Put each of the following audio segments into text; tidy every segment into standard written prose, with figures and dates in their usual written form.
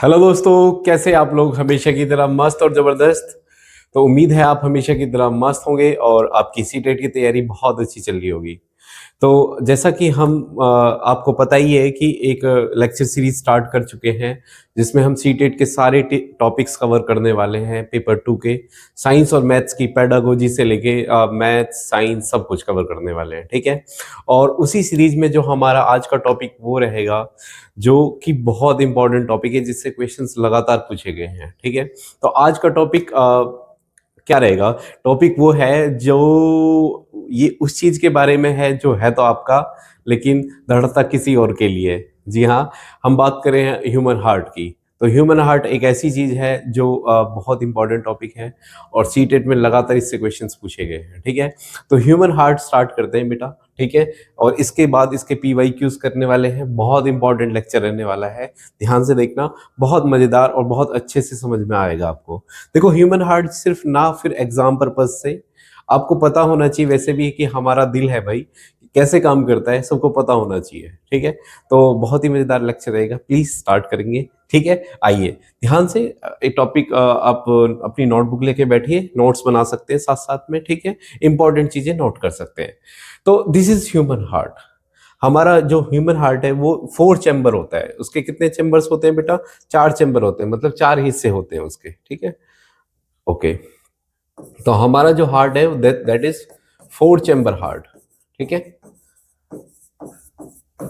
Hello दोस्तों, कैसे आप लोग? हमेशा की तरह मस्त और जबरदस्त। तो उम्मीद है आप हमेशा की तरह मस्त होंगे और आपकी सीटेट की तैयारी बहुत अच्छी चल रही होगी। तो जैसा कि हम आपको पता ही है कि एक लेक्चर सीरीज स्टार्ट कर चुके हैं, जिसमें हम सीटेट के सारे टॉपिक्स कवर करने वाले हैं। पेपर 2 के साइंस और मैथ्स की पेडागोजी से लेके मैथ्स साइंस सब कुछ कवर करने वाले हैं, ठीक है। और उसी सीरीज में जो हमारा आज का टॉपिक वो रहेगा, जो कि बहुत इंपॉर्टेंट टॉपिक है, जिससे क्वेश्चंस लगातार पूछे गए हैं, ठीक है। तो आज का टॉपिक क्या रहेगा? टॉपिक वो है जो ये उस चीज के बारे में है जो है तो आपका, लेकिन दृढ़ता किसी और के लिए है। जी हाँ, हम बात करें ह्यूमन हार्ट की। तो ह्यूमन हार्ट एक ऐसी चीज है जो बहुत इंपॉर्टेंट टॉपिक है और सीटेट में लगातार इससे क्वेश्चंस पूछे गए हैं, ठीक है। तो ह्यूमन हार्ट स्टार्ट करते हैं बेटा, ठीक है। और इसके बाद इसके PYQs करने वाले हैं। बहुत इंपॉर्टेंट लेक्चर रहने वाला है, ध्यान से देखना। बहुत मजेदार और बहुत अच्छे से समझ में आएगा आपको। देखो, ह्यूमन हार्ट सिर्फ ना फिर एग्जाम पर्पज से आपको पता होना चाहिए, वैसे भी कि हमारा दिल है भाई, कैसे काम करता है सबको पता होना चाहिए, ठीक है। तो बहुत ही मजेदार लेक्चर रहेगा, प्लीज स्टार्ट करेंगे, ठीक है। आइए ध्यान से। एक टॉपिक आप अपनी नोटबुक लेके बैठिए, नोट्स बना सकते हैं साथ साथ में, ठीक है। इंपॉर्टेंट चीजें नोट कर सकते हैं। तो दिस इज ह्यूमन हार्ट। हमारा जो ह्यूमन हार्ट है वो 4 चैम्बर होता है। उसके कितने चैम्बर्स होते हैं बेटा? 4 चैम्बर होते हैं, मतलब 4 हिस्से होते हैं उसके, ठीक है। ओके, तो हमारा जो हार्ट है दैट इज 4 चैम्बर हार्ट, ठीक है।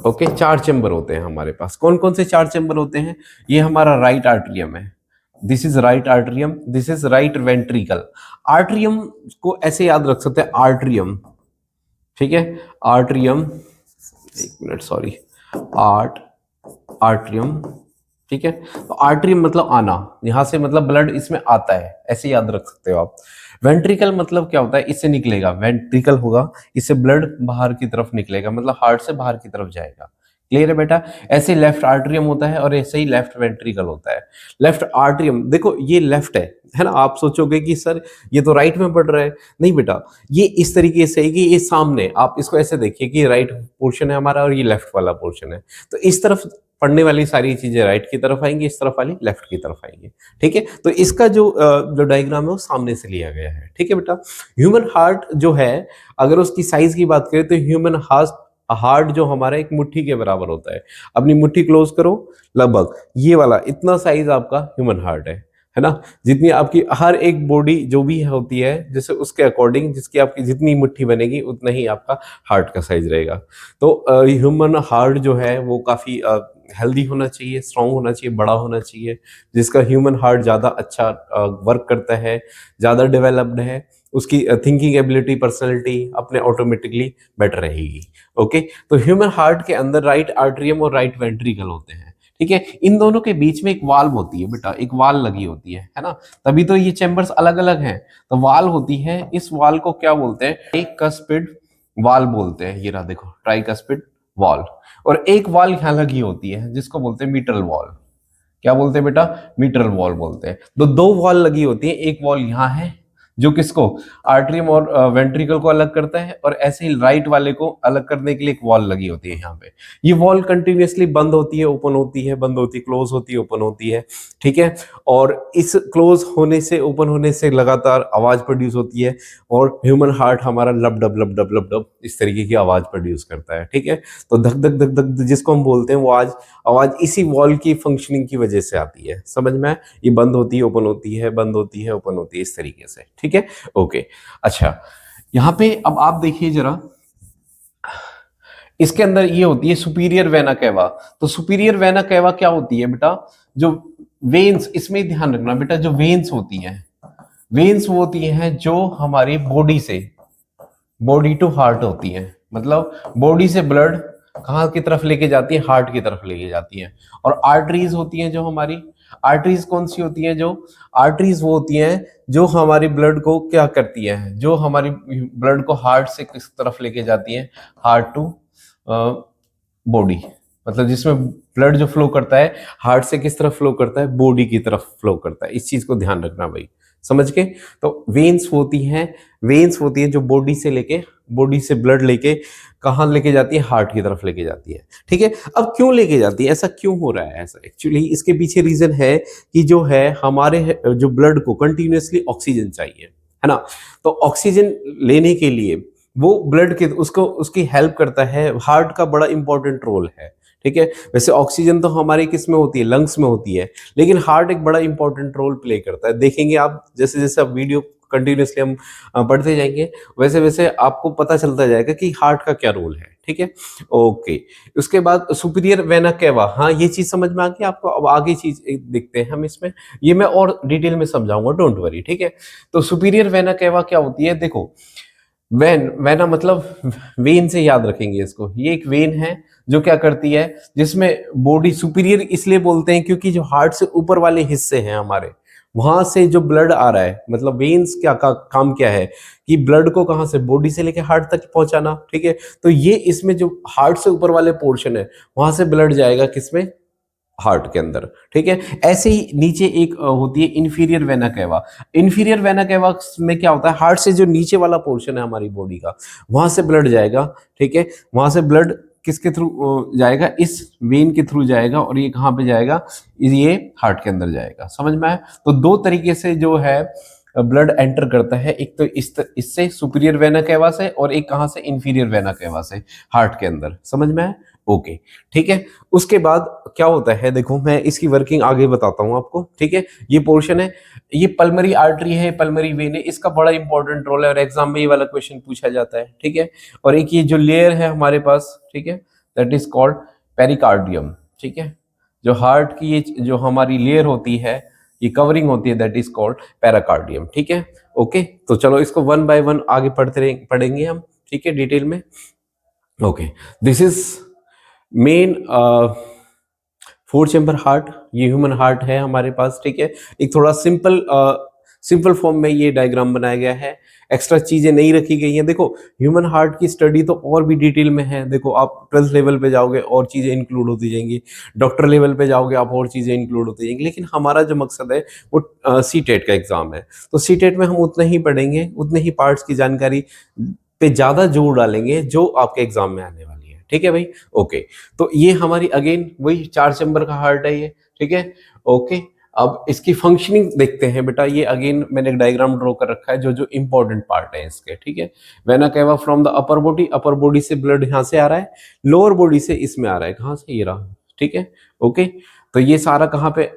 ओके, 4 चैम्बर होते हैं हमारे पास। कौन कौन से 4 चैम्बर होते हैं? ये हमारा राइट आर्ट्रियम है, this is right atrium, this is right ventricle. Atrium को ऐसे याद रख सकते हैं, आर्ट्रियम, ठीक है। आर्ट्रियम, एक मिनट, सॉरी, आर्ट आर्ट्रियम, ठीक है। तो आर्ट्रियम मतलब आना, यहां से मतलब ब्लड इसमें आता है, ऐसे याद रख सकते हो आप। वेंट्रिकल मतलब क्या होता है? इससे निकलेगा, वेंट्रिकल होगा, इससे ब्लड बाहर की तरफ निकलेगा, मतलब हार्ट से बाहर की तरफ जाएगा। क्लियर है बेटा? ऐसे लेफ्ट आर्ट्रियम होता है और ऐसे ही लेफ्ट वेंट्रिकल होता है। लेफ्ट आर्ट्रियम, देखो ये लेफ्ट है ना। आप सोचोगे कि सर ये तो राइट में पड़ रहा है। नहीं बेटा, ये इस तरीके से है कि ये सामने, आप इसको ऐसे देखिए कि राइट पोर्शन है हमारा और ये लेफ्ट वाला पोर्शन है। तो इस तरफ पढ़ने वाली सारी चीजें राइट की तरफ आएंगी, इस तरफ वाली लेफ्ट की तरफ आएंगी, ठीक है। तो इसका जो डायग्राम है वो सामने से लिया गया है, ठीक है बेटा। ह्यूमन हार्ट जो है, अगर उसकी साइज की बात करें तो ह्यूमन हार्ट जो हमारा एक मुट्ठी के बराबर होता है। अपनी मुट्ठी क्लोज करो, लगभग ये वाला इतना साइज आपका ह्यूमन हार्ट है ना। जितनी आपकी हर एक बॉडी जो भी होती है, जैसे उसके अकॉर्डिंग जिसकी आपकी जितनी मुट्ठी बनेगी उतना ही आपका हार्ट का साइज रहेगा। तो ह्यूमन हार्ट जो है वो काफी हेल्दी होना चाहिए, स्ट्रांग होना चाहिए, बड़ा होना चाहिए। जिसका ह्यूमन हार्ट ज़्यादा अच्छा वर्क करता है, ज़्यादा डेवलप्ड है, उसकी थिंकिंग एबिलिटी, पर्सनैलिटी अपने ऑटोमेटिकली बेटर रहेगी। ओके, तो ह्यूमन हार्ट के अंदर राइट आर्ट्रियम और राइट वेंट्रिकल होते हैं, ठीक है। इन दोनों के बीच में एक वाल्व होती है बेटा, एक वाल लगी होती है ना। तभी तो ये चैम्बर्स अलग अलग हैं। तो वाल होती है, इस वाल को क्या बोलते हैं? ट्राइकस्पिड वाल बोलते हैं। ये रहा देखो, ट्राइकस्पिड वॉल। और एक वॉल यहाँ लगी होती है जिसको बोलते हैं मीटरल वॉल। क्या बोलते हैं बेटा? मीटरल वॉल बोलते हैं। तो दो वॉल लगी होती है, एक वॉल यहाँ है जो किसको, आर्टरियम और वेंट्रिकल को अलग करता है, और ऐसे ही राइट वाले को अलग करने के लिए एक वॉल लगी होती है यहाँ पे। ये वॉल कंटिन्यूअसली बंद होती है, ओपन होती है, बंद होती है, क्लोज होती है, ओपन होती है, ठीक है। और इस क्लोज होने से, ओपन होने से लगातार आवाज प्रोड्यूस होती है, और ह्यूमन हार्ट हमारा लब डब लब डब लब डब इस तरीके की आवाज प्रोड्यूस करता है, ठीक है। तो धक धक धक धक जिसको हम बोलते हैं, वो आज आवाज इसी वॉल की फंक्शनिंग की वजह से आती है, समझ में? ये बंद होती है, ओपन होती है, बंद होती है, ओपन होती है, इस तरीके से, ठीक है। ओके, अच्छा, यहाँ पे अब आप देखिए जरा, इसके अंदर ये होती है सुपीरियर वेना केवा। तो सुपीरियर वेना केवा क्या होती है बेटा? जो वेन्स, इसमें ध्यान रखना बेटा, जो वेन्स होती हैं, वेन्स वो होती हैं जो हमारी बॉडी से, बॉडी टू हार्ट होती है, मतलब बॉडी से ब्लड कहाँ की तरफ लेके जाती है? हार्ट की तरफ लेके जाती है। और आर्टरीज होती हैं जो हमारी, आर्टरीज कौन सी होती हैं? जो आर्टरीज वो होती हैं जो हमारी ब्लड को क्या करती है, जो हमारी ब्लड को हार्ट से किस तरफ लेके जाती है? हार्ट टू बॉडी, मतलब जिसमें ब्लड जो फ्लो करता है हार्ट से किस तरफ फ्लो करता है? बॉडी की तरफ फ्लो करता है। इस चीज को ध्यान रखना भाई, समझ के। तो वेन्स होती है जो बॉडी से ब्लड लेके कहाँ लेके जाती है, हार्ट की तरफ लेके जाती है। ठीक है, अब क्यों लेके जाती है, ऐसा क्यों हो रहा है, ऐसा एक्चुअली इसके पीछे रीजन है कि जो है हमारे जो ब्लड को कंटिन्यूअसली ऑक्सीजन चाहिए, है ना। तो ऑक्सीजन लेने के लिए वो ब्लड के उसको उसकी हेल्प करता है, हार्ट का बड़ा इंपॉर्टेंट रोल है। ठीक है, वैसे ऑक्सीजन तो हमारे किस में होती है, लंग्स में होती है, लेकिन हार्ट एक बड़ा इंपॉर्टेंट रोल प्ले करता है। देखेंगे आप जैसे जैसे आप वीडियो कंटिन्यूअसली हम पढ़ते जाएंगे, वैसे वैसे आपको पता चलता जाएगा कि हार्ट का क्या रोल है। ठीक है, ओके। उसके बाद सुपीरियर वेना केवा, हाँ ये चीज समझ में आ गई आपको। अब आगे चीज एक देखते हैं हम इसमें, ये मैं और डिटेल में समझाऊंगा, डोंट वरी। ठीक है, तो सुपीरियर वेना केवा क्या होती है, देखो वेना मतलब वेन से याद रखेंगे इसको। ये एक वेन है जो क्या करती है, जिसमें बॉडी सुपीरियर इसलिए बोलते हैं क्योंकि जो हार्ट से ऊपर वाले हिस्से हैं हमारे, वहां से जो ब्लड आ रहा है, मतलब वेन्स क्या काम क्या है कि ब्लड को कहां से, बॉडी से लेके हार्ट तक पहुंचाना। ठीक है, तो ये इसमें जो हार्ट से ऊपर वाले पोर्शन है, वहां से ब्लड जाएगा किसमें, हार्ट के अंदर। ठीक है, ऐसे ही नीचे एक होती है inferior vena cava. Inferior vena cava में क्या होता है, हार्ट से जो नीचे वाला पोर्शन है हमारी बॉडी का, वहां से ब्लड जाएगा। ठीक है, वहां से ब्लड किसके थ्रू जाएगा, इस वेन के थ्रू जाएगा, और ये कहाँ पे जाएगा, ये हार्ट के अंदर जाएगा। समझ में आया। तो दो तरीके से जो है ब्लड एंटर करता है, एक तो इससे सुपीरियर वेना केवा से, और एक कहाँ से, इंफीरियर वेना केवा से, हार्ट के अंदर। समझ में आया, ओके। ठीक है, उसके बाद क्या होता है, देखो मैं इसकी वर्किंग आगे बताता हूं आपको। ठीक है, ये पोर्शन है, ये पल्मरी आर्टरी है, पल्मरी वेन है, इसका बड़ा इंपॉर्टेंट रोल है और एग्जाम में ये वाला क्वेश्चन पूछा जाता है। ठीक है, और एक ये जो लेयर है हमारे पास, ठीक है, दैट इज कॉल्ड पेरिकार्डियम। ठीक है, जो हार्ट की ये जो हमारी लेयर होती है, ये कवरिंग होती है, दैट इज कॉल्ड पेराकार्डियम। ठीक है, ओके। तो चलो इसको वन बाय वन आगे पढ़ेंगे हम। ठीक है, डिटेल में। Okay, this is main four chamber heart, ये ह्यूमन हार्ट है हमारे पास। ठीक है, एक थोड़ा सिंपल फॉर्म में ये डायग्राम बनाया गया है, एक्स्ट्रा चीजें नहीं रखी गई हैं। देखो ह्यूमन हार्ट की स्टडी तो और भी डिटेल में है, देखो आप 12th लेवल पे जाओगे और चीजें इंक्लूड होती जाएंगी, डॉक्टर लेवल पे जाओगे आप और चीजें इंक्लूड होती जाएंगी, लेकिन हमारा जो मकसद है वो सी टेट का एग्जाम है। तो सी टेट में हम उतना ही पढ़ेंगे, उतने ही पार्ट्स की जानकारी पे ज्यादा जोर डालेंगे जो आपके एग्जाम में आने वाली है। ठीक है भाई, ओके। तो ये हमारी अगेन वही 4 चैम्बर का हार्ट है ये। ठीक है, ओके। अब इसकी फंक्शनिंग देखते हैं बेटा, ये अगेन मैंने एक डायग्राम ड्रॉ कर रखा है जो जो इंपॉर्टेंट पार्ट है इसके। ठीक है, vena cava from the upper body से ब्लड यहाँ से आ रहा है, लोअर बॉडी से इसमें आ रहा है, कहाँ से, ये रहा। ठीक है, ओके। तो ये सारा कहाँ पे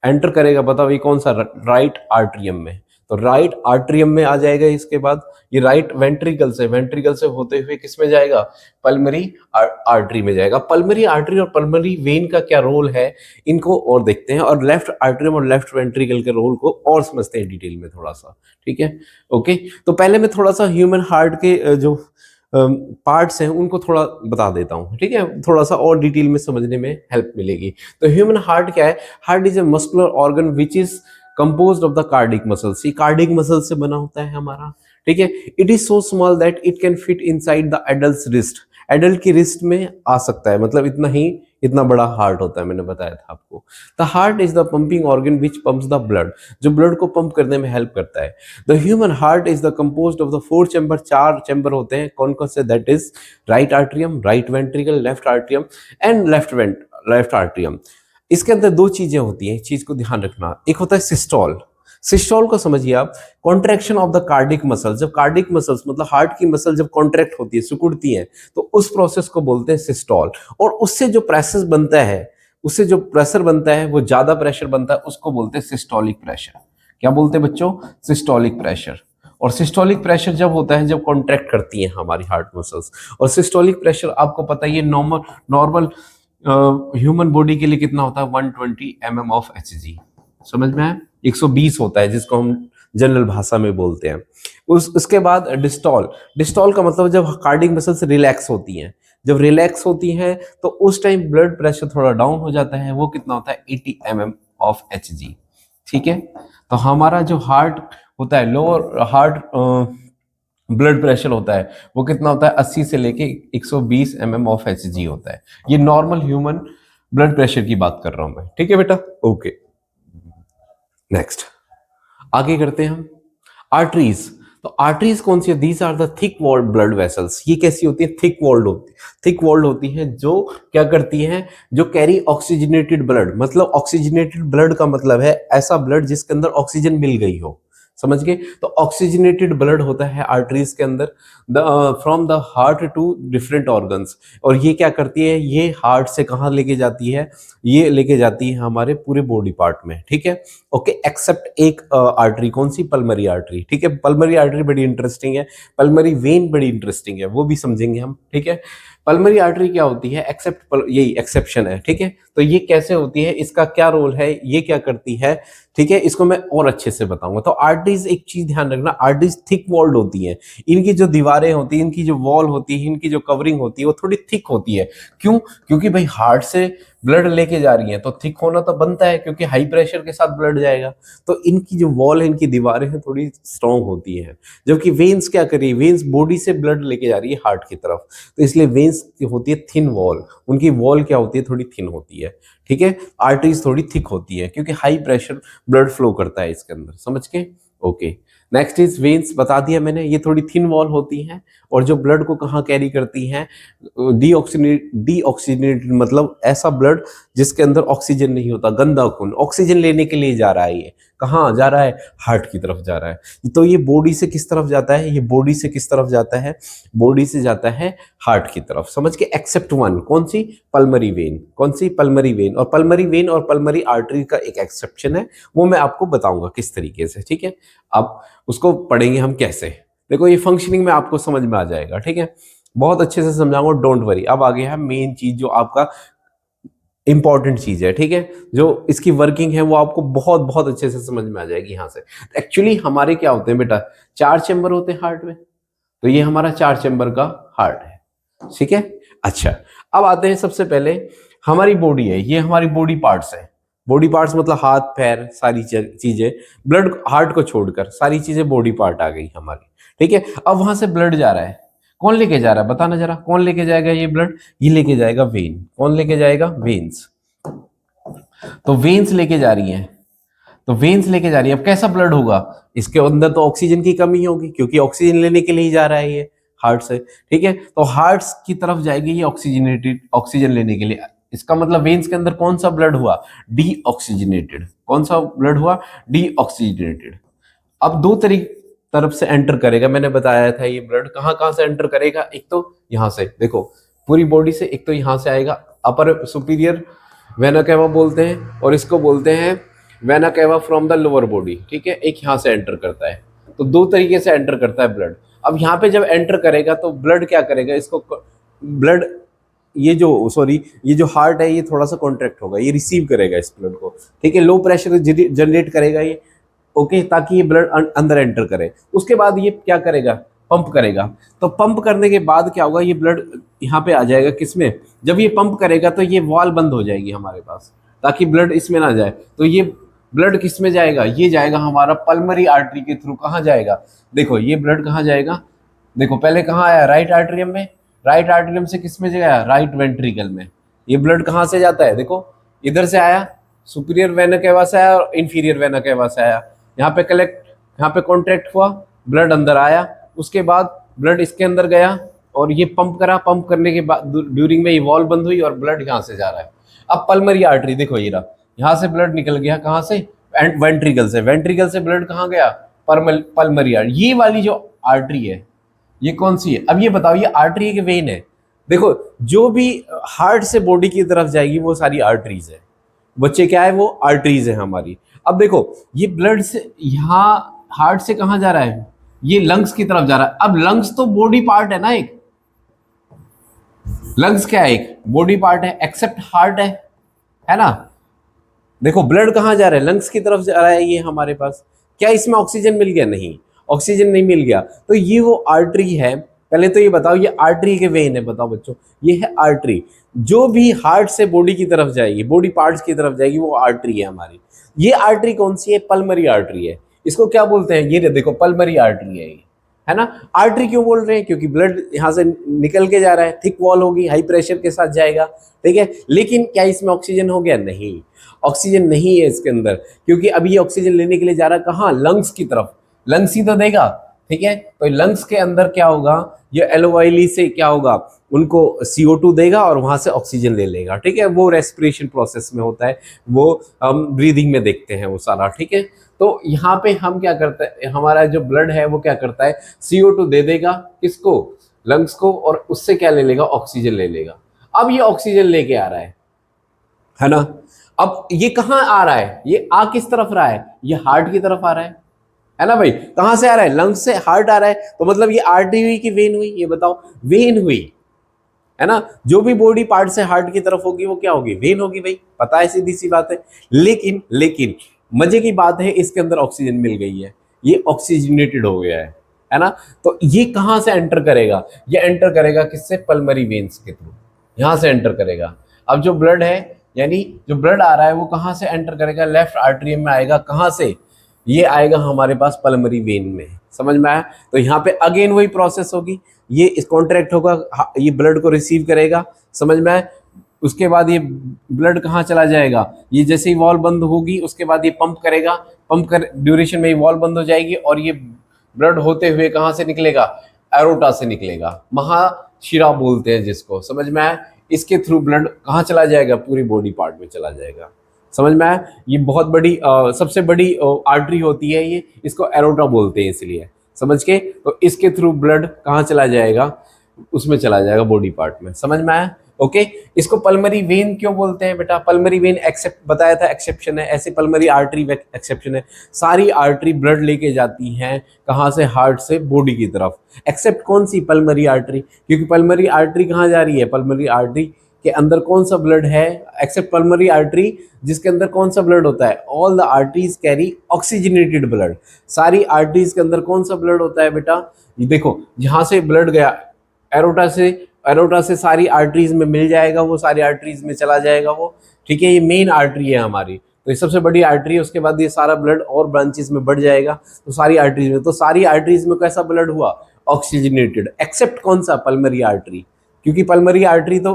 एंटर करेगा, बताओ ये कौन सा, राइट आर्ट्रियम में। तो राइट आर्ट्रियम में आ जाएगा। इसके बाद ये राइट वेंट्रिकल से होते हुए किस में जाएगा, पल्मरी आर्टरी में जाएगा। पल्मरी आर्टरी और पल्मरी वेन का क्या रोल है, इनको और देखते हैं, और लेफ्ट आर्ट्रियम और लेफ्ट वेंट्रिकल के रोल को और समझते हैं डिटेल में थोड़ा सा। ठीक है, ओके। तो पहले मैं थोड़ा सा ह्यूमन हार्ट के जो पार्ट्स हैं उनको थोड़ा बता देता हूँ। ठीक है, थोड़ा सा और डिटेल में समझने में हेल्प मिलेगी। तो ह्यूमन हार्ट क्या है, heart is a muscular organ which is composed of the cardiac muscles. ये कार्डिक मसल से बना होता है हमारा। ठीक है, it is so small that it can fit inside the adult wrist. Adult की रिस्ट में आ सकता है, मतलब इतना बड़ा हार्ट होता है, मैंने बताया था आपको। The heart is the pumping organ which pumps the blood, जो ब्लड को पंप करने में हेल्प करता है। The human heart is the composed of the 4 chamber, 4 chamber होते हैं, कौन कौन से, that is right atrium, right ventricle, left atrium and left atrium. इसके अंदर दो चीजें होती हैं, चीज को ध्यान रखना। एक होता है सिस्टोल। सिस्टोल को समझिए आप, contraction of the cardiac muscle. जब कार्डिक मसल्स मतलब हार्ट की मसल जब कॉन्ट्रैक्ट होती है, सिकुड़ती है, तो उस प्रोसेस को बोलते हैं सिस्टोल। और उससे जो प्रेशर बनता है वो ज्यादा प्रेशर बनता है, उसको बोलते हैं सिस्टोलिक प्रेशर। क्या बोलते हैं बच्चों, सिस्टोलिक प्रेशर। और सिस्टोलिक प्रेशर जब होता है जब कॉन्ट्रैक्ट करती है हमारी हार्ट मसल्स। और सिस्टोलिक प्रेशर आपको पता है, ये नॉर्मल ह्यूमन बॉडी के लिए कितना होता है, 120 mm ऑफ Hg। समझ में आया, 120 होता है जिसको हम जनरल भाषा में बोलते हैं। उसके बाद डिस्टॉल का मतलब जब कार्डिक मसल्स रिलैक्स होती हैं, तो उस टाइम ब्लड प्रेशर थोड़ा डाउन हो जाता है, वो कितना होता है, 80 mm ऑफ Hg। ठीक है, तो हमारा जो हार्ट होता है, लोअर हार्ट ब्लड प्रेशर होता है, वो कितना होता है, 80 से लेके 120 mm ऑफ Hg होता है। ये नॉर्मल ह्यूमन ब्लड प्रेशर की बात कर रहा हूं मैं। ठीक है बेटा, ओके। नेक्स्ट, आगे करते हैं हम आर्टरीज। तो आर्टरीज कौन सी है? These are the thick walled blood vessels. ये कैसी होती है? थिक वॉल्ड होती है। थिक वॉल्ड होती है जो क्या करती हैं? जो कैरी ऑक्सीजनेटेड ब्लड, मतलब ऑक्सीजनेटेड ब्लड का मतलब है ऐसा ब्लड जिसके अंदर ऑक्सीजन मिल गई हो, समझ गए? तो ऑक्सीजनेटेड ब्लड होता है आर्टरीज के अंदर, the from the heart to different organs. और ये क्या करती है? ये हार्ट से कहाँ लेके जाती है? ये लेके जाती है हमारे पूरे बॉडी पार्ट में, ठीक है? ओके, एक्सेप्ट एक आर्टरी, कौन सी? पल्मरी आर्टरी, ठीक है? पल्मरी आर्टरी बड़ी इंटरेस्टिंग है, पल्मरी वेन बड़ी इंटरेस्टिंग है, वो भी समझेंगे हम, ठीक है? पल्मरी आर्टरी क्या होती है? एक्सेप्ट, यही एक्सेप्शन है, ठीक है? तो ये कैसे होती है, इसका क्या रोल है, ये क्या करती है, ठीक है? इसको मैं और अच्छे से बताऊंगा। तो आर्टरीज, एक चीज ध्यान रखना, आर्टरीज थिक वॉल्ड होती हैं। इनकी जो दीवारें होती हैं, इनकी जो वॉल होती है, इनकी जो कवरिंग होती है, वो थोड़ी थिक होती है। क्यों? क्योंकि भाई हार्ट से ब्लड लेके जा रही है तो थिक होना तो बनता है, क्योंकि हाई प्रेशर के साथ ब्लड जाएगा। तो इनकी जो वॉल है, इनकी दीवारें हैं, थोड़ी स्ट्रांग होती हैं। जबकि वेन्स क्या करिए, वेन्स बॉडी से ब्लड लेके जा रही है हार्ट की तरफ, तो इसलिए वेन्स होती है थिन वॉल, उनकी वॉल क्या होती है? थोड़ी थिन होती है, ठीक है? आर्टरीज थोड़ी थिक होती है क्योंकि हाई प्रेशर ब्लड फ्लो करता है इसके अंदर, समझ के? ओके, नेक्स्ट इज वेन्स, बता दिया मैंने, ये थोड़ी थिन वॉल होती हैं और जो ब्लड को कहाँ कैरी करती हैं? डीऑक्सीजनेटेड मतलब ऐसा ब्लड जिसके अंदर ऑक्सीजन नहीं होता, गंदा खून, ऑक्सीजन लेने के लिए जा रहा है। ये कहाँ जा रहा है? हार्ट की तरफ जा रहा है। तो ये बॉडी से किस तरफ जाता है? ये बॉडी से किस तरफ जाता है? बॉडी से जाता है हार्ट की तरफ, समझ के? एक्सेप्ट वन, कौन सी? पल्मरी वेन, कौन सी? Pulmonary vein. और पल्मरी वेन और पल्मरी आर्टरी का एक एक्सेप्शन है, वो मैं आपको बताऊंगा किस तरीके से, ठीक है? अब उसको पढ़ेंगे हम कैसे। देखो ये फंक्शनिंग में आपको समझ में आ जाएगा, ठीक है? बहुत अच्छे से समझाऊंगा, डोंट वरी। अब आ गया है मेन चीज जो आपका इंपॉर्टेंट चीज है, ठीक है? जो इसकी वर्किंग है वो आपको बहुत बहुत अच्छे से समझ में आ जाएगी यहां से। एक्चुअली हमारे क्या होते हैं बेटा? 4 चैम्बर होते हैं हार्ट में। तो ये हमारा 4 चैम्बर का हार्ट है, ठीक है? अच्छा, अब आते हैं सबसे पहले, हमारी बॉडी है, ये हमारी बॉडी पार्ट्स है। बॉडी पार्ट्स मतलब हाथ पैर सारी चीजें, ब्लड हार्ट को छोड़कर सारी चीजें बॉडी पार्ट आ गई हमारी, ठीक है? अब वहां से ब्लड जा रहा है, कौन लेके जा रहा है? बताना जरा, कौन लेके जाएगा ये ब्लड? ये लेके जाएगा वेन। कौन लेके जाएगा? वेन्स। तो वेन्स लेके जा रही हैं, तो वेन्स लेके जा रही है। अब कैसा ब्लड होगा? इसके अंदर तो ऑक्सीजन की कमी होगी क्योंकि ऑक्सीजन लेने के लिए ही जा रहा है ये हार्ट से, ठीक है? तो हार्ट की तरफ जाएगी ये ऑक्सीजनेटेड, ऑक्सीजन लेने के लिए। इसका मतलब वेन्स के अंदर कौन सा ब्लड हुआ? डीऑक्सीजनेटेड। कौन सा ब्लड हुआ? डीऑक्सीजनेटेड। अब दो तरीके तरफ से एंटर करेगा, मैंने बताया था। ये ब्लड कहाँ कहाँ से एंटर करेगा? एक तो यहाँ से, देखो पूरी बॉडी से, एक तो यहाँ से आएगा, अपर सुपीरियर वेना कैवा बोलते हैं, और इसको बोलते हैं vena cava from the lower body, ठीक है? एक यहाँ से एंटर करता है। तो दो तरीके से एंटर करता है ब्लड। अब यहाँ पे जब एंटर करेगा तो ब्लड क्या करेगा? इसको ब्लड, ये जो सॉरी, ये जो हार्ट है ये थोड़ा सा कॉन्ट्रैक्ट होगा, ये रिसीव करेगा इस ब्लड को, ठीक है? लो प्रेशर जनरेट करेगा ये, ओके, ताकि ये ब्लड अंदर एंटर करे। उसके बाद ये क्या करेगा? पंप करेगा। तो पंप करने के बाद क्या होगा? ये ब्लड यहाँ पे आ जाएगा, किसमें? जब ये पंप करेगा तो ये वॉल बंद हो जाएगी हमारे पास, ताकि ब्लड इसमें ना जाए। तो ये ब्लड किस में जाएगा? ये जाएगा हमारा पल्मरी आर्टरी के थ्रू। कहाँ जाएगा? देखो ये ब्लड कहाँ जाएगा? देखो पहले कहाँ आया? राइट आर्टरियम में। राइट आर्टरियम से किस में गया? राइट वेंट्रिकल में। ये ब्लड कहाँ से जाता है? देखो इधर से आया, सुपीरियर वेना कैवा से आया और इंफीरियर वेना कैवा से आया। यहाँ पे कलेक्ट, यहाँ पे कॉन्ट्रैक्ट हुआ, ब्लड अंदर आया, उसके बाद ब्लड इसके अंदर गया और ये पंप करा। पंप करने के बाद ड्यूरिंग में ये वॉल बंद हुई और ब्लड यहाँ से जा रहा है। अब पल्मरी आर्टरी देखो, ये रहा, यहाँ से ब्लड निकल गया, कहाँ से? वेंट्रिकल से। वेंट्रिकल से ब्लड कहाँ गया? Pulmonary artery. ये वाली जो आर्टरी है ये कौन सी है? अब ये बताओ, ये आर्टरी है कि वेन है? देखो जो भी हार्ट से बॉडी की तरफ जाएगी वो सारी आर्टरीज है बच्चे, क्या है? वो आर्टरीज है हमारी। अब देखो ये ब्लड से यहाँ हार्ट से कहाँ जा रहा है? ये लंग्स की तरफ जा रहा है। अब लंग्स तो बॉडी पार्ट है ना, एक लंग्स क्या है? एक बॉडी पार्ट है, एक्सेप्ट हार्ट है ना? देखो ब्लड कहाँ जा रहा है? लंग्स की तरफ जा रहा है ये हमारे पास। क्या इसमें ऑक्सीजन मिल गया? नहीं, ऑक्सीजन नहीं मिल गया। तो ये वो आर्टरी है। पहले तो ये बताओ, ये आर्टरी के वेन है? बताओ बच्चों, ये है आर्टरी। जो भी हार्ट से बॉडी की तरफ जाएगी, बॉडी पार्ट्स की तरफ जाएगी, वो आर्टरी है हमारी। ये आर्टरी कौन सी है? पल्मरी आर्टरी है। इसको क्या बोलते हैं? ये देखो पल्मरी आर्टरी है ये, है ना। आर्टरी क्यों बोल रहे हैं, क्योंकि ब्लड यहाँ से निकल के जा रहा है, थिक वॉल होगी, हाई प्रेशर के साथ जाएगा, ठीक है। लेकिन क्या इसमें ऑक्सीजन हो गया? नहीं, ऑक्सीजन नहीं है इसके अंदर, क्योंकि अभी ये ऑक्सीजन लेने के लिए जा रहा है कहाँ? लंग्स की तरफ। लंग्स ही तो देगा, ठीक है। तो लंग्स के अंदर क्या होगा, ये एलोवाइली से क्या होगा, उनको CO2 देगा और वहां से ऑक्सीजन ले लेगा, ठीक है। वो रेस्पिरेशन प्रोसेस में होता है, वो हम ब्रीदिंग में देखते हैं वो सारा, ठीक है। तो यहाँ पे हम क्या करते हैं, हमारा जो ब्लड है वो क्या करता है, CO2 दे देगा किसको? लंग्स को, और उससे क्या ले लेगा? ऑक्सीजन ले लेगा। अब ये ऑक्सीजन लेके आ रहा है ना। अब ये कहाँ आ रहा है, ये आ किस तरफ रहा है? ये हार्ट की तरफ आ रहा है ना भाई। कहां से आ रहा है? लंग्स से हार्ट आ रहा है, तो मतलब ये आर्टरी हुई कि वेन हुई? ये बताओ, वेन हुई, है ना। जो भी बॉडी पार्ट से हार्ट की तरफ होगी वो क्या होगी? वेन होगी भाई, पता है, सीधी सी बात है। लेकिन मजे की बात है, इसके अंदर ऑक्सीजन मिल गई है, ये ऑक्सीजनेटेड हो गया है ना। तो ये कहां से एंटर करेगा? ये एंटर करेगा किससे? पल्मरी वेन्स के थ्रू, यहां से एंटर करेगा। अब जो ब्लड है, यानी जो ब्लड आ रहा है वो कहां से एंटर करेगा? लेफ्ट आर्टरियम में आएगा। कहां से? ये आएगा हमारे पास पल्मरी वेन में, समझ में आया। तो यहाँ पे अगेन वही प्रोसेस होगी, ये इस कॉन्ट्रैक्ट होगा, ये ब्लड को रिसीव करेगा, समझ में आया। उसके बाद ये ब्लड कहाँ चला जाएगा? ये जैसे ही वॉल बंद होगी उसके बाद ये पंप करेगा, पंप कर ड्यूरेशन में ये वॉल बंद हो जाएगी, और ये ब्लड होते हुए कहाँ से निकलेगा? एरोटा से निकलेगा, महाशिरा बोलते हैं जिसको, समझ में आया। इसके थ्रू ब्लड कहाँ चला जाएगा? पूरी बॉडी पार्ट में चला जाएगा, समझ में आया। ये बहुत बड़ी सबसे बड़ी आर्टरी होती है ये, इसको एरोटा बोलते हैं इसलिए, समझ के। तो इसके थ्रू ब्लड कहाँ चला जाएगा? उसमें चला जाएगा बॉडी पार्ट में, समझ में आया। ओके, इसको पल्मरी वेन क्यों बोलते हैं बेटा? पल्मरी वेन एक्सेप्ट बताया था, एक्सेप्शन है, ऐसे पल्मरी आर्टरी एक्सेप्शन है। सारी आर्टरी ब्लड लेके जाती हैं कहाँ से? हार्ट से बॉडी की तरफ, एक्सेप्ट कौन सी? पल्मरी आर्टरी, क्योंकि पल्मरी आर्टरी कहाँ जा रही है? पल्मरी आर्टरी के अंदर कौन सा ब्लड है? एक्सेप्ट पल्मरी आर्टरी, जिसके अंदर कौन सा ब्लड होता है? All the arteries carry oxygenated blood. सारी आर्टरीज के अंदर कौन सा ब्लड होता है बेटा? ये देखो, जहां से ब्लड गया एरोटा से सारी आर्टरीज में मिल जाएगा, वो सारी आर्टरीज में चला जाएगा वो, ठीक है। ये मेन आर्टरी है हमारी, तो ये सबसे बड़ी आर्टरी है। उसके बाद ये सारा ब्लड और ब्रांचेस में बढ़ जाएगा, तो सारी आर्टरीज में, तो सारी आर्टरीज में कैसा ब्लड हुआ? ऑक्सीजनेटेड। एक्सेप्ट कौन सा? पल्मरी आर्टरी, क्योंकि पल्मरी आर्टरी तो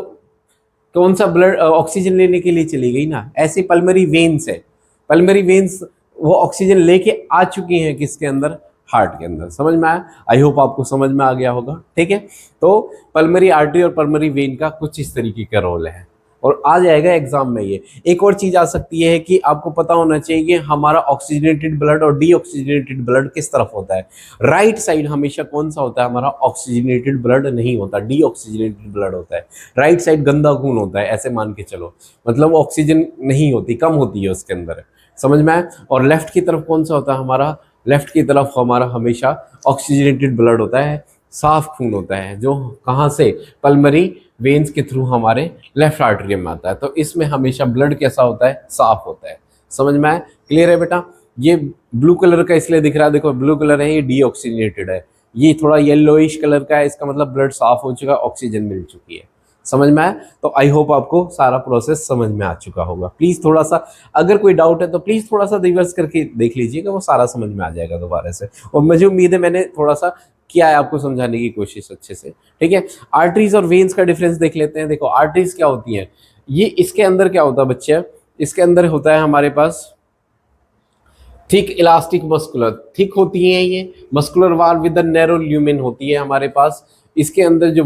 कौन सा ब्लड ऑक्सीजन लेने के लिए चली गई ना। ऐसे पल्मरी वेन्स है, पल्मरी वेन्स वो ऑक्सीजन लेके आ चुकी हैं किसके अंदर? हार्ट के अंदर, समझ में आया। आई होप आपको समझ में आ गया होगा, ठीक है। तो पल्मरी आर्टरी और पल्मरी वेन का कुछ इस तरीके का रोल है, और आ जाएगा एग्जाम में ये। एक और चीज आ सकती है कि आपको पता होना चाहिए कि हमारा ऑक्सीजनेटेड ब्लड और डीऑक्सीजनेटेड ब्लड किस तरफ होता है। राइट साइड हमेशा कौन सा होता है हमारा? ऑक्सीजनेटेड ब्लड नहीं होता, डीऑक्सीजनेटेड ब्लड होता है। राइट साइड गंदा खून होता है, ऐसे मान के चलो, मतलब ऑक्सीजन नहीं होती, कम होती है उसके अंदर, समझ में आया। और लेफ्ट की तरफ कौन सा होता है हमारा? लेफ्ट की तरफ हमारा हमेशा ऑक्सीजनेटेड ब्लड होता है, साफ खून होता है, जो कहाँ से? पल्मरी वेन्स के थ्रू हमारे लेफ्ट आर्टरियम में आता है। तो इसमें हमेशा ब्लड कैसा होता है? साफ होता है, समझ में आया। क्लियर है बेटा। ये ब्लू कलर का इसलिए दिख रहा है, देखो ब्लू कलर है, ये डीऑक्सीजनेटेड है। ये थोड़ा येलोइश कलर का है, इसका मतलब ब्लड साफ हो चुका है, ऑक्सीजन मिल चुकी है, समझ में आया। तो आई होप आपको सारा प्रोसेस समझ में आ चुका होगा। प्लीज थोड़ा सा अगर कोई डाउट है तो प्लीज थोड़ा सा रिवर्स करके देख लीजिएगा, वो सारा समझ में आ जाएगा दोबारा से। और मुझे उम्मीद है मैंने थोड़ा सा किया है आपको समझाने की कोशिश अच्छे से, ठीक है। आर्टरीज और वेन्स का डिफरेंस देख लेते हैं। देखो आर्टरीज क्या होती है, ये इसके अंदर क्या होता है बच्चे? इसके अंदर होता है हमारे पास थिक इलास्टिक मस्कुलर, थिक होती है ये मस्कुलर वाल विद नैरो ल्यूमेन होती है हमारे पास। इसके अंदर जो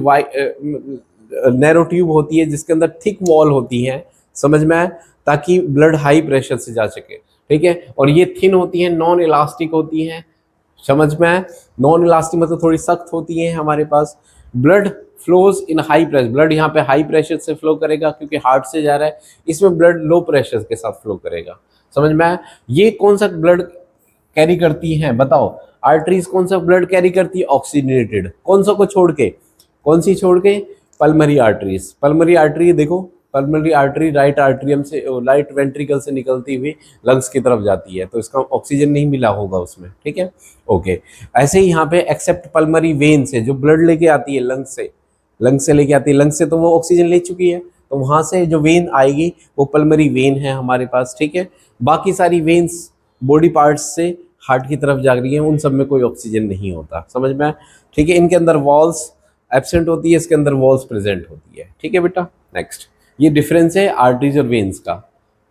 नैरो ट्यूब होती है जिसके अंदर थिक वॉल होती है, समझ में आए, ताकि ब्लड हाई प्रेशर से जा सके, ठीक है। और ये थिन होती है, नॉन इलास्टिक होती है, समझ में आए। नॉन इलास्टिक मतलब थोड़ी सख्त होती है हमारे पास। Blood flows in high pressure, blood यहाँ पे हाई प्रेशर से फ्लो करेगा क्योंकि हार्ट से जा रहा है। इसमें ब्लड लो प्रेशर के साथ फ्लो करेगा, समझ में आया। ये कौन सा ब्लड कैरी करती है बताओ? आर्टरीज कौन सा ब्लड कैरी करती है? ऑक्सीजनेटेड। कौन सा को छोड़ के? कौन सी छोड़ के? Pulmonary arteries. पल्मरी आर्टरी देखो, पल्मरी आर्टरी राइट आर्टरियम से, राइट वेंट्रिकल से निकलती हुई लंग्स की तरफ जाती है, तो इसका ऑक्सीजन नहीं मिला होगा उसमें, ठीक है। ओके, ऐसे ही यहाँ पे एक्सेप्ट पल्मरी वेन से जो ब्लड लेके आती है लंग्स से लेके आती है, लंग्स से तो वो ऑक्सीजन ले चुकी है, तो वहां से जो वेन आएगी वो पल्मरी वेन है हमारे पास, ठीक है। बाकी सारी वेन्स बॉडी पार्ट्स से हार्ट की तरफ जा रही है, उन सब में कोई ऑक्सीजन नहीं होता, समझ में आया? ठीक है, इनके अंदर वॉल्स एब्सेंट होती है, इसके अंदर वॉल्स प्रेजेंट होती है। ठीक है बेटा, नेक्स्ट, ये डिफरेंस है आर्टरीज और वेन्स का।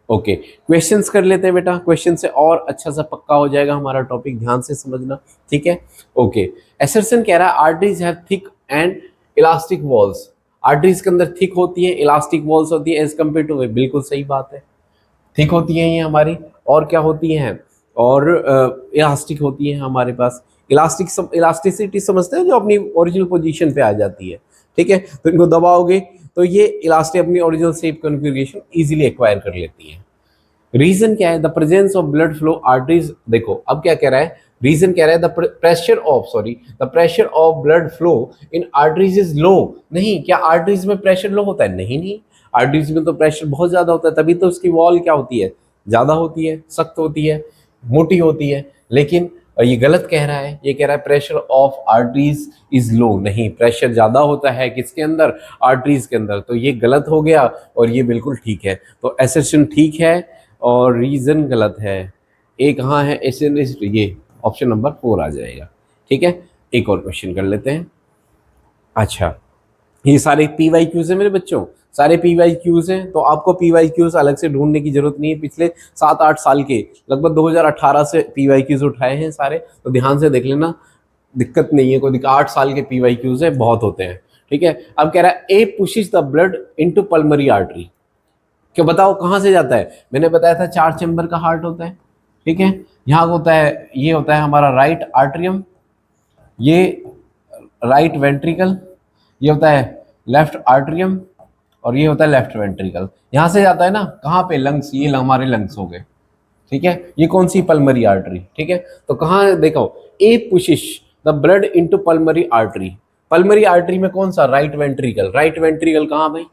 ओके, क्वेश्चंस कर लेते हैं बेटा, क्वेश्चन से और अच्छा सा पक्का हो जाएगा हमारा टॉपिक, ध्यान से समझना। ठीक है, ओके, एसरसन कह रहा है arteries have thick and elastic walls. Arteries के अंदर थिक होती है, इलास्टिक वॉल्स होती है एज कम्पेयर टू वे, बिल्कुल सही बात है, थिक होती है ये हमारी, और क्या होती हैं, और इलास्टिक होती है हमारे पास। इलास्टिसिटी समझते हैं, जो अपनी ओरिजिनल पोजीशन पे आ जाती है। ठीक है, तो इनको दबाओगे तो ये इलास्टिक अपनी original shape configuration easily acquire कर लेती है। रीजन क्या है? The presence of blood flow arteries. देखो अब क्या कह रहा है, रीजन कह रहा है the pressure of blood flow in arteries is low. नहीं, क्या आर्टरीज में प्रेशर लो होता है? नहीं नहीं, आर्टरीज में तो प्रेशर बहुत ज्यादा होता है, तभी तो उसकी वॉल क्या होती है, ज्यादा होती है, सख्त होती है, मोटी होती है। लेकिन ये गलत कह रहा है, ये कह रहा है pressure of arteries is low. नहीं, प्रेशर ज्यादा होता है किसके अंदर? आर्टरीज के अंदर। तो ये गलत हो गया और ये बिल्कुल ठीक है। तो एसेशन ठीक है और रीजन गलत है। ए कहाँ है? ये ऑप्शन नंबर 4 आ जाएगा। ठीक है, एक और क्वेश्चन कर लेते हैं। अच्छा, ये सारे PYQs है मेरे बच्चों, सारे PYQs हैं, तो आपको PYQs अलग से ढूंढने की जरूरत नहीं है। पिछले 7-8 साल के, लगभग 2018 से PYQs उठाए हैं सारे, तो ध्यान से देख लेना, दिक्कत नहीं है कोई। 8 साल के PYQs है, बहुत होते हैं। ठीक है, अब कह रहा है A pushes the blood into pulmonary artery. क्या बताओ कहाँ से जाता है? मैंने बताया था 4 चैम्बर का हार्ट होता है। ठीक है, यहाँ होता है, ये होता है हमारा राइट आर्टरियम, ये राइट वेंट्रिकल, ये होता है लेफ्ट आर्टरियम, और ये होता है लेफ्ट वेंट्रिकल। यहाँ से जाता है ना, कहाँ पे? लंग्स, ये हमारे लंग्स हो गए। ठीक है, ये कौन सी? Pulmonary artery. ठीक है, तो कहाँ देखो, A pushes the blood into pulmonary artery. Pulmonary artery में कौन सा? Right ventricle. राइट वेंट्रिकल कहाँ भाई?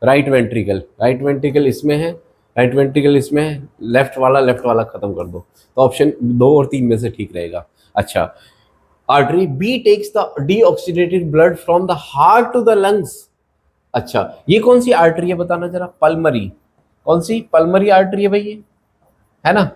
राइट वेंट्रिकल इसमें है, राइट वेंट्रिकल इसमें है, लेफ्ट वाला खत्म कर दो, तो ऑप्शन 2 और 3 में से ठीक रहेगा। अच्छा, artery B takes the deoxygenated blood from the heart to the lungs. अच्छा, ये कौन सी आर्टरी है बताना जरा? पल्मरी। कौन सी? पल्मरी आर्टरी है भाई, ये है ना,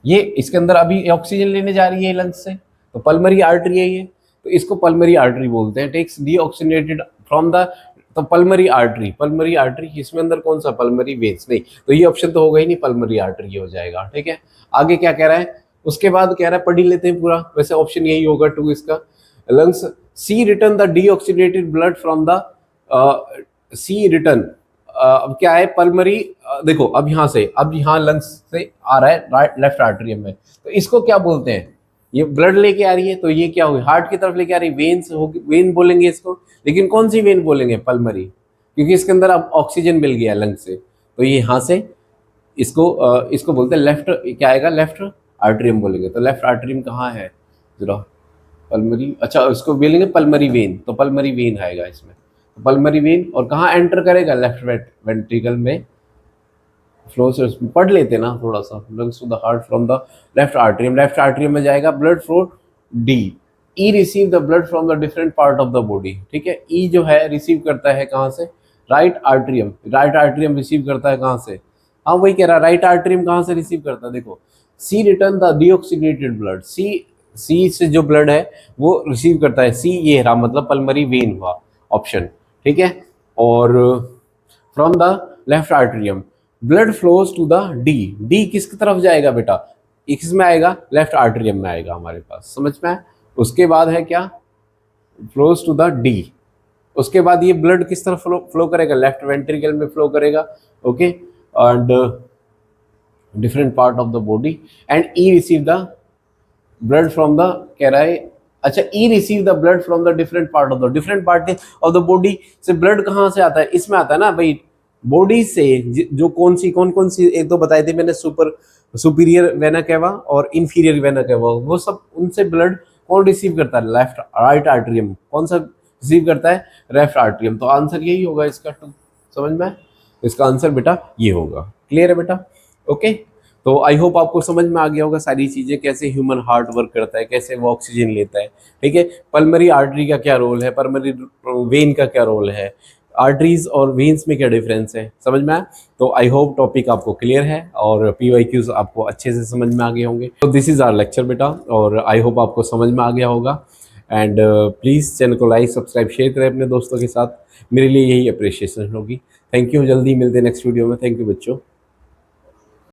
ये इसके अंदर अभी ऑक्सीजन लेने जा रही है लंग्स से, तो पल्मरी आर्टरी है ये, तो इसको पल्मरी आर्टरी बोलते हैं। टेक्स डीऑक्सीडेटेड फ्रॉम द, तो पल्मरी आर्टरी इसमें अंदर कौन सा? Pulmonary veins. नहीं, तो ये ऑप्शन तो होगा ही नहीं, पल्मरी आर्टरी हो जाएगा। ठीक है, आगे क्या कह रहा है? उसके बाद कह रहा है, पढ़ ही लेते हैं पूरा, वैसे ऑप्शन यही होगा 2 इसका। Lungs C return the deoxygenated blood from the C return. अब क्या है? पल्मरी, देखो अब यहाँ से, अब यहाँ लंग्स से आ रहा है राइट लेफ्ट आर्टरियम में, तो इसको क्या बोलते हैं? ये ब्लड लेके आ रही है, तो ये क्या हुई? हार्ट की तरफ लेके आ रही, वेन्स होगी, वेन बोलेंगे इसको। लेकिन कौन सी वेन बोलेंगे? पल्मरी, क्योंकि इसके अंदर अब ऑक्सीजन मिल गया लंग से, तो ये यहाँ से इसको बोलते हैं लेफ्ट, क्या आएगा? लेफ्ट आर्टरियम बोलेंगे। तो लेफ्ट आर्टरियम कहाँ है जरा? पल्मरी, अच्छा उसको बोलेंगे पल्मरी वेन, तो पल्मरी वेन आएगा इसमें, तो पल्मरी वेन। और कहाँ एंटर करेगा? लेफ्ट वेंट्रिकल में फ्लो से। पढ़ लेते ना थोड़ा सा, lungs to the heart from the left atrium में जाएगा ब्लड फ्लो डी। ई receive the blood from the different part of the body. ठीक है, ई जो है रिसीव करता है कहाँ से? राइट आर्टरियम रिसीव करता है कहाँ से? हाँ वही कह रहा, राइट आर्टरियम कहाँ से रिसीव करता है? देखो, सी रिटर्न द डीऑक्सीडेटेड ब्लड, सी से जो ब्लड है वो रिसीव करता है, सी ये रहा, मतलब पल्मरी वेन हुआ ऑप्शन। ठीक है, और from the left atrium blood flows to the D किसकी तरफ जाएगा बेटा? किसमें आएगा? लेफ्ट आर्टरियम में आएगा हमारे पास, समझ में आया? उसके बाद है क्या? Flows to the D. उसके बाद ये ब्लड किस तरफ फ्लो करेगा? लेफ्ट वेंट्रिकल में फ्लो करेगा। Okay, and different part of the body, and E receive the blood from the, कह रहा है, अच्छा, E receive the blood from the different part of the body से ब्लड कहाँ से आता है? इसमें आता है ना भाई, बॉडी से। जो कौन सी एक तो बताई थी मैंने, सुपीरियर वेना केवा और इंफीरियर वेना केवा, वो सब, उनसे ब्लड कौन रिसीव करता है? Right atrium. कौन सा रिसीव करता है? Left atrium. तो आंसर यही होगा इसका, समझ में? इसका आंसर बेटा ये होगा। क्लियर है बेटा? ओके, तो आई होप आपको समझ में आ गया होगा सारी चीज़ें, कैसे ह्यूमन हार्ट वर्क करता है, कैसे वो ऑक्सीजन लेता है। ठीक है, पल्मरी आर्टरी का क्या रोल है, पल्मरी वेन का क्या रोल है, आर्टरीज और वेन्स में क्या डिफरेंस है, समझ में आया? तो आई होप टॉपिक आपको क्लियर है और PYQs आपको अच्छे से समझ में आ गए होंगे। तो दिस इज़ आवर लेक्चर बेटा, और आई होप आपको समझ में आ गया होगा। एंड प्लीज़ चैनल को लाइक सब्सक्राइब शेयर करें अपने दोस्तों के साथ, मेरे लिए यही अप्रिशिएशन होगी। थैंक यू, जल्दी मिलते हैं नेक्स्ट वीडियो में। थैंक यू बच्चों।